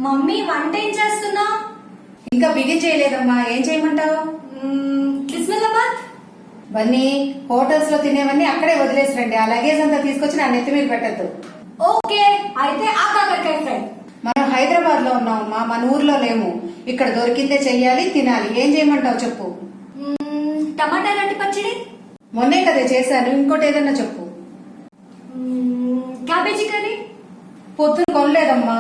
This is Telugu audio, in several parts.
మమ్మీ వంట ఏం చేస్తున్నావు? ఇంకా బిగిన్ చేయలేదమ్మా. ఏం చేయమంటావు? బిస్మిల్లాబాద్. బన్నీ, హోటల్స్ లో తినేవన్నీ అక్కడే వదిలేసిరండి. ఆ లగేజ్ అంతా తీసుకొచ్చి నా నెత్తి మీద పెట్టద్దు. ఓకే, అయితే ఆ కాకరకాయ ఫ్రై. మనం హైదరాబాద్ లో ఉన్నామమ్మా, మన ఊర్లో లేము. ఇక్కడ దొరికిందే చెయ్యాలి, తినాలి. ఏం చేయమంటావు చెప్పు. టమాటా రొట్టి పచ్చడి. మొన్నే కదే చేశాను. ఇంకోటి ఏదన్నా చెప్పు. Cabbage curry. పొద్దున కొనలేదమ్మా.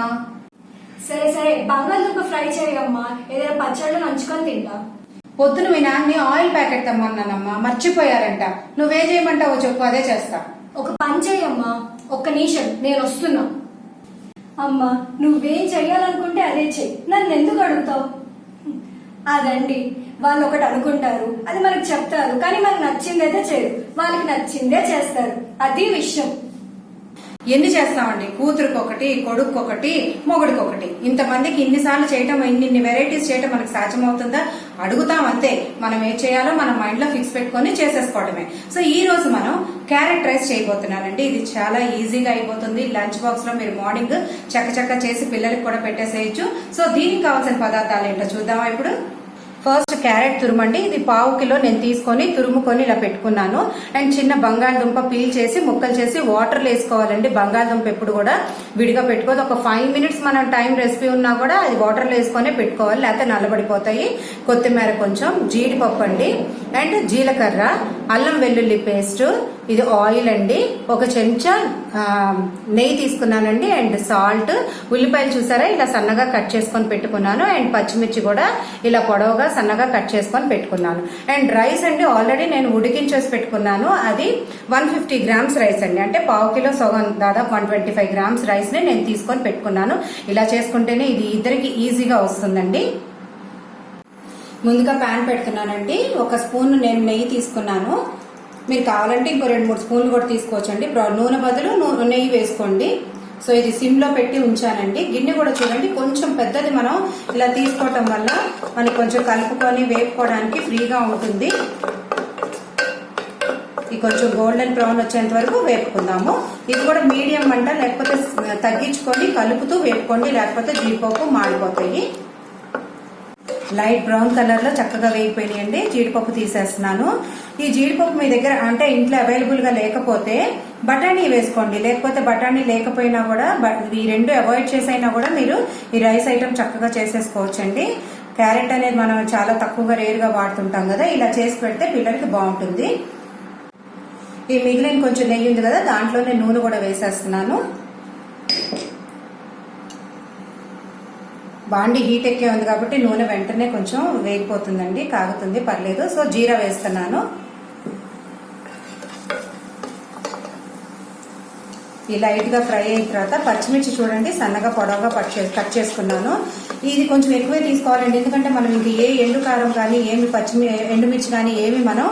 సరే సరే, బంగాళదుంప ఫ్రై చేయమ్మా. ఏదైనా పచ్చళ్ళు నంచుకొని తింటా. పొద్దున మీ నాన్ని ఆయిల్ ప్యాకెట్ తెమ్మన్నానమ్మా, మర్చిపోయారంట. నువ్వేం చేయమంటావో చెప్పు, అదే చేస్తా. ఒక పని చేయమ్మా, ఒక్క నిమిషం, నేను వస్తున్నా. అమ్మా, నువ్వేం చెయ్యాలనుకుంటే అదే చెయ్యి, నన్ను ఎందుకు అడుగుతావు? అదండి, వాళ్ళు ఒకటి అనుకుంటారు, అది మనకు చెప్తారు, కానీ మనకు నచ్చిందైతే చేయరు, వాళ్ళకి నచ్చిందే చేస్తారు. అది విషయం. ఎన్ని చేస్తామండి? కూతురుకొకటి, కొడుకొకటి, మొగుడికొకటి. ఇంతమందికి ఇన్నిసార్లు చేయటం, ఇన్ని వెరైటీస్ చేయటం మనకు సాధ్యమవుతుందా? అడుగుతాం అంతే. మనం ఏం చేయాలో మన మైండ్ లో ఫిక్స్ పెట్టుకుని చేసేసుకోవడమే. సో ఈ రోజు మనం క్యారెట్ రైస్ చేయబోతున్నానండి. ఇది చాలా ఈజీగా అయిపోతుంది. లంచ్ బాక్స్ లో మీరు మార్నింగ్ చక్క చేసి పిల్లలకి కూడా పెట్టేసేయచ్చు. సో దీనికి కావాల్సిన పదార్థాలు ఏంటో చూద్దామా ఇప్పుడు. ఫస్ట్ క్యారెట్ తురుమండి. ఇది 1/2 కిలో నేను తీసుకొని తురుముకొని ఇలా పెట్టుకున్నాను. అండ్ చిన్న బంగాళదుంప పీల్ చేసి ముక్కలు చేసి వాటర్లో వేసుకోవాలండి. బంగాళదుంప ఎప్పుడు కూడా విడిగా పెట్టుకోవద్దు. ఒక 5 మినిట్స్ మనం టైం రెసిపీ ఉన్నా కూడా అది వాటర్లో వేసుకొని పెట్టుకోవాలి, లేకపోతే నల్లబడిపోతాయి. కొత్తిమీర కొంచెం, జీడిపప్పు అండి, అండ్ జీలకర్ర, అల్లం వెల్లుల్లి పేస్ట్, ఇది ఆయిల్ అండి, ఒక చెంచా నెయ్యి తీసుకున్నానండి, అండ్ సాల్ట్, ఉల్లిపాయలు చూసారా ఇలా సన్నగా కట్ చేసుకొని పెట్టుకున్నాను, అండ్ పచ్చిమిర్చి కూడా ఇలా పొడవుగా సన్నగా కట్ చేసుకొని పెట్టుకున్నాను. అండ్ రైస్ అండి ఆల్రెడీ నేను ఉడికించేసి పెట్టుకున్నాను. అది 150 గ్రామ్స్ రైస్ అండి, అంటే 1/2 కిలో సగం, దాదాపు 125 గ్రామ్స్ రైస్ ని నేను తీసుకొని పెట్టుకున్నాను. ఇలా చేసుకుంటేనే ఇది ఇద్దరికి ఈజీగా వస్తుందండి. ముందుగా ప్యాన్ పెడుతున్నానండి. 1 స్పూన్ నేను నెయ్యి తీసుకున్నాను. మీరు కావాలంటే ఇంకో 2-3 స్పూన్లు కూడా తీసుకోవచ్చండి. నూనె బదులు నెయ్యి వేసుకోండి. సో ఇది సిమ్ లో పెట్టి ఉంచానండి. గిన్నె కూడా చూడండి కొంచెం పెద్దది, మనం ఇలా తీసుకోవటం వల్ల మనకి కొంచెం కలుపుకొని వేపుకోవడానికి ఫ్రీగా ఉంటుంది. ఇది కొంచెం గోల్డెన్ బ్రౌన్ వచ్చేంత వరకు వేపుకుందాము. ఇది కూడా మీడియం మంట, లేకపోతే తగ్గించుకొని కలుపుతూ వేపుకోండి, లేకపోతే జీడిపప్పు మాడిపోతాయి. లైట్ బ్రౌన్ కలర్ లో చక్కగా వేగిపోయినాయండి. జీడిపప్పు తీసేస్తున్నాను. ఈ జీడిపప్పు మీ దగ్గర అంటే ఇంట్లో అవైలబుల్ గా లేకపోతే బఠానీ వేసుకోండి, లేకపోతే బఠానీ లేకపోయినా కూడా ఈ రెండు అవాయిడ్ చేసైనా కూడా మీరు ఈ రైస్ ఐటమ్ చక్కగా చేసేసుకోవచ్చండి. క్యారెట్ అనేది మనం చాలా తక్కువగా రేరుగా వాడుతుంటాం కదా, ఇలా చేసి పెడితే పిల్లలకి బాగుంటుంది. ఈ మిగిలిన కొంచెం నెయ్యి ఉంది కదా, దాంట్లోనే నూనె కూడా వేసేస్తున్నాను. బాండి హీట్ ఎక్కే ఉంది కాబట్టి నూనె వెంటనే కొంచెం వేగిపోతుందండి, కాగుతుంది, పర్లేదు. సో జీరా వేస్తున్నాను. ఈ లైట్ గా ఫ్రై అయిన తర్వాత పచ్చిమిర్చి చూడండి సన్నగా పొడవుగా కట్ చేసుకున్నాను. ఇది కొంచెం ఎక్కువే తీసుకోవాలండి, ఎందుకంటే మనం ఇంక ఏ ఎండు కారం కానీ ఏమి ఎండుమిర్చి కానీ ఏమి మనం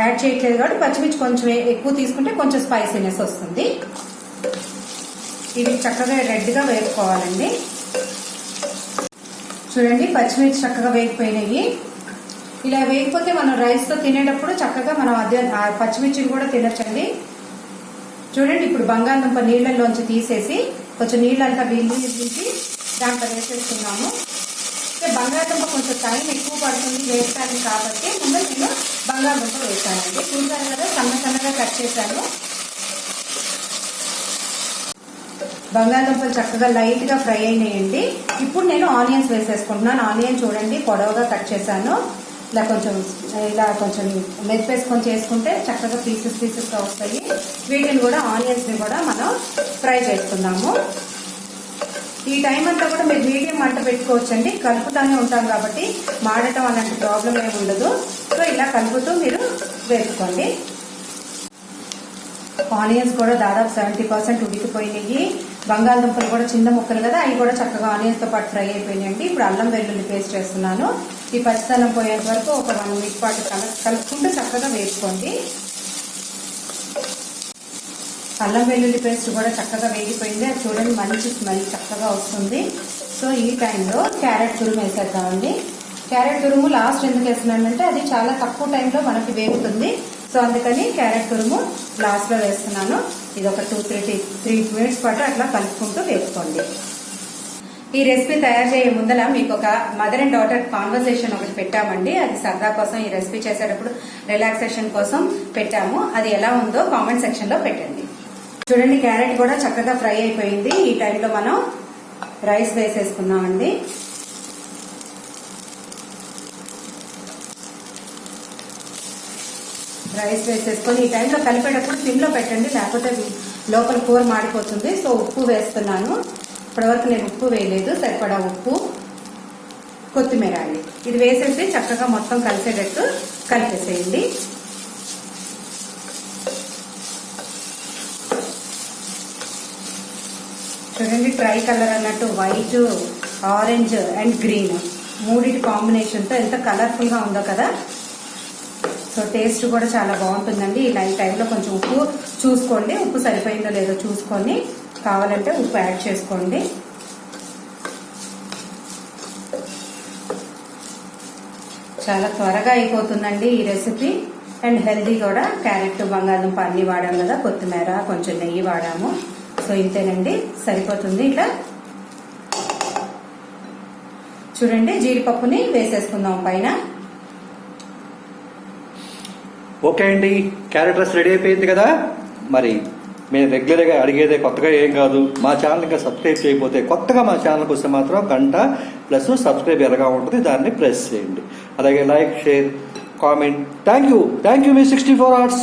యాడ్ చేయట్లేదు కాబట్టి పచ్చిమిర్చి కొంచెం ఎక్కువ తీసుకుంటే కొంచెం స్పైసీనెస్ వస్తుంది. ఇవి చక్కగా రెడ్ గా వేసుకోవాలండి. చూడండి పచ్చిమిర్చి చక్కగా వేగిపోయినాయి. ఇలా వేగిపోతే మనం రైస్ తో తినేటప్పుడు చక్కగా మనం అదే పచ్చిమిర్చిని కూడా తినచ్చండి. చూడండి ఇప్పుడు బంగాళదుంప నీళ్ళల్లోంచి తీసేసి కొంచెం నీళ్ళంతా తీసి దాంట్లో వేసేస్తున్నాము. బంగాళదుంప కొంచెం టైం ఎక్కువ పడుతుంది వేస్తాను కాబట్టి ముందు నేను బంగాళదుంప వేసానండి. చూసాను కదా సన్నగా కట్ చేశాను. బంగాళదుంపలు చక్కగా లైట్ గా ఫ్రై అయినాయండి. ఇప్పుడు నేను ఆనియన్స్ వేసేసుకుంటున్నాను. ఆనియన్ చూడండి పొడవుగా కట్ చేశాను. ఇలా కొంచెం మెదిపేసుకొని చేసుకుంటే చక్కగా పీసెస్ గా వస్తాయి. వీటిని కూడా ఆనియన్స్ ని కూడా మనం ఫ్రై చేసుకుందాము. ఈ టైం అంతా కూడా మీరు మీడియం మంట పెట్టుకోవచ్చండి, కలుపుతానే ఉంటాం కాబట్టి మాడటం అలాంటి ప్రాబ్లం ఏమి ఉండదు. సో ఇలా కలుపుతూ మీరు వేసుకోండి. ఆనియన్స్ కూడా దాదాపు 70% ఉడికిపోయినాయి. బంగాళదుంపలు కూడా చిన్న ముక్కలు కదా, అవి కూడా చక్కగా ఆనియన్స్ తో పాటు ఫ్రై అయిపోయినాయండి. ఇప్పుడు అల్లం వెల్లుల్లి పేస్ట్ చేస్తున్నాను. ఈ పచ్చితనం పోయేంత వరకు ఒక 1 మినిట్ పాటు కలుపుకుంటూ చక్కగా వేసుకోండి. అల్లం వెల్లుల్లి పేస్ట్ కూడా చక్కగా వేగిపోయింది. అది చూడండి మంచి స్మెల్ చక్కగా వస్తుంది. సో ఈ టైంలో క్యారెట్ తురుము వేసేద్దామండి. క్యారెట్ తురుము లాస్ట్ ఎందుకు వేస్తున్నానంటే అది చాలా తక్కువ టైంలో మనకి వేగుతుంది. సో అందుకని క్యారెట్ తురుము లాస్ట్ లో వేస్తున్నాను. ఇది ఒక 2-3 మినిట్స్ పాటు అట్లా కలుపుకుంటూ వేసుకోండి. ఈ రెసిపీ తయారు చేయ ముందల మీకు ఒక మదర్ అండ్ డాటర్ కాన్వర్సేషన్ ఒకటి పెట్టామండి. అది సరదా కోసం, ఈ రెసిపీ చేసేటప్పుడు రిలాక్సేషన్ కోసం పెట్టాము. అది ఎలా ఉందో కామెంట్ సెక్షన్ లో పెట్టండి. చూడండి, క్యారెట్ కూడా చక్కగా ఫ్రై అయిపోయింది. ఈ టైంలో మనం రైస్ వేసేసుకున్నామండి. రైస్ వేసేసుకొని ఈ టైంలో కలిపేటప్పుడు సిమ్లో పెట్టండి, లేకపోతే లోపల కూర మాడిపోతుంది. సో ఉప్పు వేస్తున్నాను. ఇప్పటివరకు నేను ఉప్పు వేయలేదు. సరిపడా ఉప్పు, కొత్తిమీర అండి. ఇది వేసేసి చక్కగా మొత్తం కలిసేటట్టు కలిపేసేయండి. చూడండి, ట్రై కలర్ అన్నట్టు వైట్, ఆరెంజ్ అండ్ గ్రీన్ మూడిటి కాంబినేషన్తో ఎంత కలర్ఫుల్ గా ఉందో కదా. సో టేస్ట్ కూడా చాలా బాగుంటుందండి. ఇలా ఈ టైంలో కొంచెం ఉప్పు చూసుకోండి, ఉప్పు సరిపోయిందో లేదో చూసుకొని కావాలంటే ఉప్పు యాడ్ చేసుకోండి. చాలా త్వరగా అయిపోతుందండి ఈ రెసిపీ అండ్ హెల్దీ కూడా. క్యారెట్, బంగాళదుంప అన్ని వాడాము కదా, కొత్తిమీర, కొంచెం నెయ్యి వాడాము. సో ఇంతేనండి, సరిపోతుంది. ఇట్లా చూడండి, జీడిపప్పుని వేసేసుకుందాం పైన. ఓకే అండి, క్యారెట్ రైస్ రెడీ అయిపోయింది కదా. మరి మేము రెగ్యులర్గా అడిగేదే, కొత్తగా ఏం కాదు. మా ఛానల్ ఇంకా సబ్స్క్రైబ్ చేయకపోతే, కొత్తగా మా ఛానల్కి వస్తే మాత్రం గంట ప్లస్ సబ్స్క్రైబ్ ఎలాగా ఉంటుంది దాన్ని ప్రెస్ చేయండి. అలాగే like, share, comment. Thank you me 64 hours.